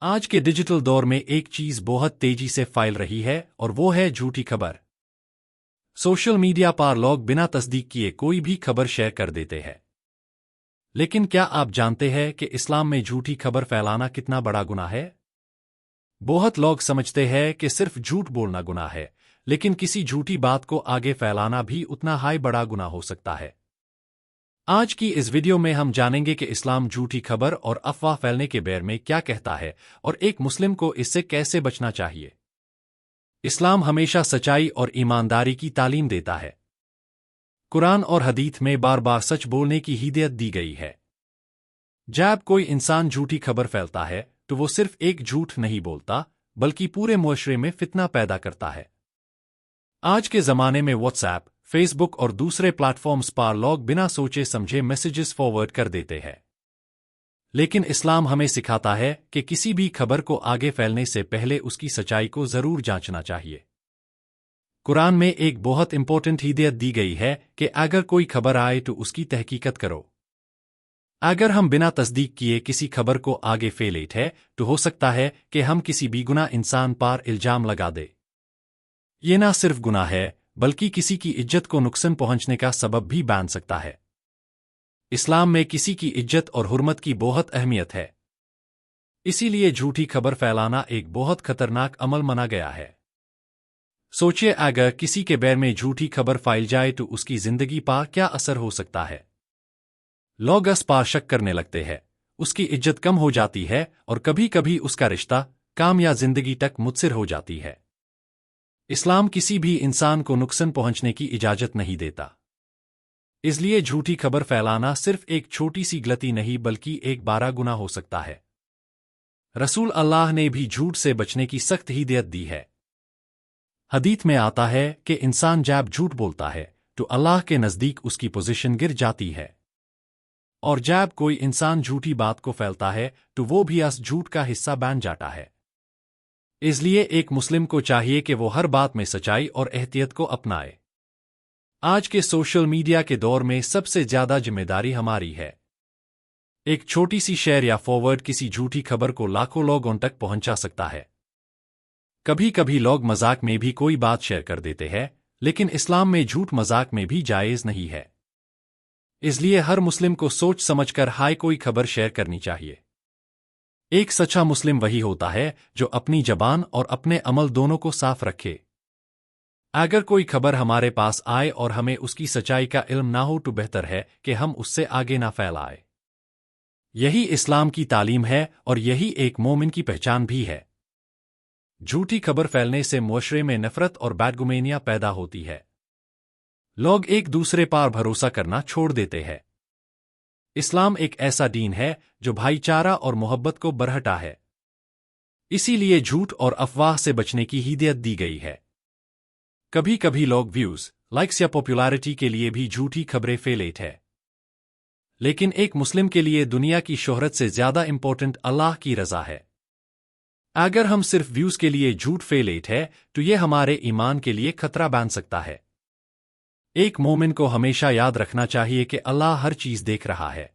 آج کے ڈیجیٹل دور میں ایک چیز بہت تیزی سے پھیل رہی ہے اور وہ ہے جھوٹی خبر۔ سوشل میڈیا پر لوگ بنا تصدیق کیے کوئی بھی خبر شیئر کر دیتے ہیں۔ لیکن کیا آپ جانتے ہیں کہ اسلام میں جھوٹی خبر پھیلانا کتنا بڑا گناہ ہے؟ بہت لوگ سمجھتے ہیں کہ صرف جھوٹ بولنا گناہ ہے، لیکن کسی جھوٹی بات کو آگے پھیلانا بھی اتنا ہی بڑا گناہ ہو سکتا ہے۔ آج کی اس ویڈیو میں ہم جانیں گے کہ اسلام جھوٹی خبر اور افواہ پھیلنے کے بارے میں کیا کہتا ہے اور ایک مسلم کو اس سے کیسے بچنا چاہیے۔ اسلام ہمیشہ سچائی اور ایمانداری کی تعلیم دیتا ہے۔ قرآن اور حدیث میں بار بار سچ بولنے کی ہدایت دی گئی ہے۔ جب کوئی انسان جھوٹی خبر پھیلتا ہے تو وہ صرف ایک جھوٹ نہیں بولتا بلکہ پورے معاشرے میں فتنہ پیدا کرتا ہے۔ آج کے زمانے میں واٹس ایپ، فیس بک اور دوسرے پلیٹ فارمز پر لوگ بنا سوچے سمجھے میسیجز فارورڈ کر دیتے ہیں۔ لیکن اسلام ہمیں سکھاتا ہے کہ کسی بھی خبر کو آگے پھیلنے سے پہلے اس کی سچائی کو ضرور جانچنا چاہیے۔ قرآن میں ایک بہت امپورٹنٹ ہدایت دی گئی ہے کہ اگر کوئی خبر آئے تو اس کی تحقیقت کرو۔ اگر ہم بنا تصدیق کیے کسی خبر کو آگے پھیلاتے ہیں تو ہو سکتا ہے کہ ہم کسی بے گناہ انسان پر الزام لگا دیں۔ یہ نہ صرف گناہ ہے بلکہ کسی کی عزت کو نقصان پہنچنے کا سبب بھی بن سکتا ہے۔ اسلام میں کسی کی عزت اور حرمت کی بہت اہمیت ہے، اسی لیے جھوٹی خبر پھیلانا ایک بہت خطرناک عمل مانا گیا ہے۔ سوچئے اگر کسی کے بارے میں جھوٹی خبر پھیل جائے تو اس کی زندگی پر کیا اثر ہو سکتا ہے۔ لوگ اس پر شک کرنے لگتے ہیں، اس کی عزت کم ہو جاتی ہے اور کبھی کبھی اس کا رشتہ، کام یا زندگی تک متاثر ہو جاتی ہے۔ اسلام کسی بھی انسان کو نقصان پہنچنے کی اجازت نہیں دیتا، اس لیے جھوٹی خبر پھیلانا صرف ایک چھوٹی سی غلطی نہیں بلکہ ایک بڑا گناہ ہو سکتا ہے۔ رسول اللہ نے بھی جھوٹ سے بچنے کی سخت ہدایت دی ہے۔ حدیث میں آتا ہے کہ انسان جب جھوٹ بولتا ہے تو اللہ کے نزدیک اس کی پوزیشن گر جاتی ہے، اور جب کوئی انسان جھوٹی بات کو پھیلتا ہے تو وہ بھی اس جھوٹ کا حصہ بن جاتا ہے۔ اس لیے ایک مسلم کو چاہیے کہ وہ ہر بات میں سچائی اور احتیاط کو اپنائے۔ آج کے سوشل میڈیا کے دور میں سب سے زیادہ ذمہ داری ہماری ہے۔ ایک چھوٹی سی شیئر یا فارورڈ کسی جھوٹی خبر کو لاکھوں لوگوں تک پہنچا سکتا ہے۔ کبھی کبھی لوگ مذاق میں بھی کوئی بات شیئر کر دیتے ہیں، لیکن اسلام میں جھوٹ مذاق میں بھی جائز نہیں ہے۔ اس لیے ہر مسلم کو سوچ سمجھ کر کوئی خبر شیئر کرنی چاہیے۔ ایک سچا مسلم وہی ہوتا ہے جو اپنی زبان اور اپنے عمل دونوں کو صاف رکھے۔ اگر کوئی خبر ہمارے پاس آئے اور ہمیں اس کی سچائی کا علم نہ ہو تو بہتر ہے کہ ہم اس سے آگے نہ پھیلائیں۔ یہی اسلام کی تعلیم ہے اور یہی ایک مومن کی پہچان بھی ہے۔ جھوٹی خبر پھیلنے سے معاشرے میں نفرت اور بدگمانیاں پیدا ہوتی ہے۔ لوگ ایک دوسرے پر بھروسہ کرنا چھوڑ دیتے ہیں۔ اسلام ایک ایسا دین ہے جو بھائی چارہ اور محبت کو برہٹا ہے، اسی لیے جھوٹ اور افواہ سے بچنے کی ہدایت دی گئی ہے۔ کبھی کبھی لوگ ویوز، لائکس یا پاپولیرٹی کے لیے بھی جھوٹی خبریں پھیلاتے ہیں، لیکن ایک مسلم کے لیے دنیا کی شہرت سے زیادہ امپورٹنٹ اللہ کی رضا ہے۔ اگر ہم صرف ویوز کے لیے جھوٹ پھیلاتے ہیں تو یہ ہمارے ایمان کے لیے خطرہ بن سکتا ہے۔ ایک مومن کو ہمیشہ یاد رکھنا چاہیے کہ اللہ ہر چیز دیکھ رہا ہے۔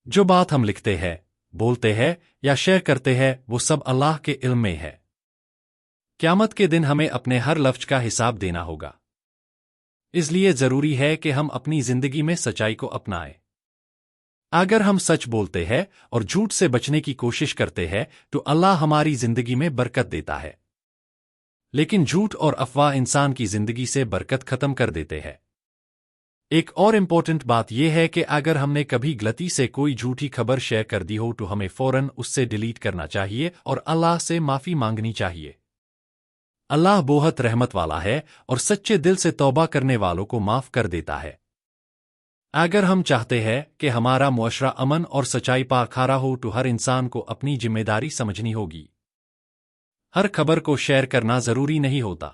جو بات ہم لکھتے ہیں، بولتے ہیں یا شیئر کرتے ہیں وہ سب اللہ کے علم میں ہے۔ قیامت کے دن ہمیں اپنے ہر لفظ کا حساب دینا ہوگا، اس لیے ضروری ہے کہ ہم اپنی زندگی میں سچائی کو اپنائیں۔ اگر ہم سچ بولتے ہیں اور جھوٹ سے بچنے کی کوشش کرتے ہیں تو اللہ ہماری زندگی میں برکت دیتا ہے، لیکن جھوٹ اور افواہ انسان کی زندگی سے برکت ختم کر دیتے ہیں۔ ایک اور امپورٹنٹ بات یہ ہے کہ اگر ہم نے کبھی غلطی سے کوئی جھوٹی خبر شیئر کر دی ہو تو ہمیں فوراً اس سے ڈیلیٹ کرنا چاہیے اور اللہ سے معافی مانگنی چاہیے۔ اللہ بہت رحمت والا ہے اور سچے دل سے توبہ کرنے والوں کو معاف کر دیتا ہے۔ اگر ہم چاہتے ہیں کہ ہمارا معاشرہ امن اور سچائی پر کھڑا ہو تو ہر انسان کو اپنی ذمہ داری سمجھنی ہوگی۔ ہر خبر کو شیئر کرنا ضروری نہیں ہوتا،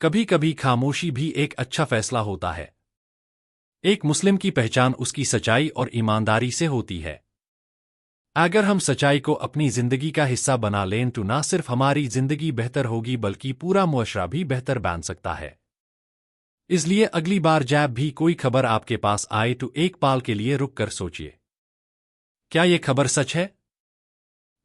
کبھی کبھی خاموشی بھی ایک اچھا فیصلہ ہوتا ہے۔ ایک مسلم کی پہچان اس کی سچائی اور ایمانداری سے ہوتی ہے۔ اگر ہم سچائی کو اپنی زندگی کا حصہ بنا لیں تو نہ صرف ہماری زندگی بہتر ہوگی بلکہ پورا معاشرہ بھی بہتر بن سکتا ہے۔ اس لیے اگلی بار جب بھی کوئی خبر آپ کے پاس آئے تو ایک پال کے لیے رک کر سوچئے، کیا یہ خبر سچ ہے؟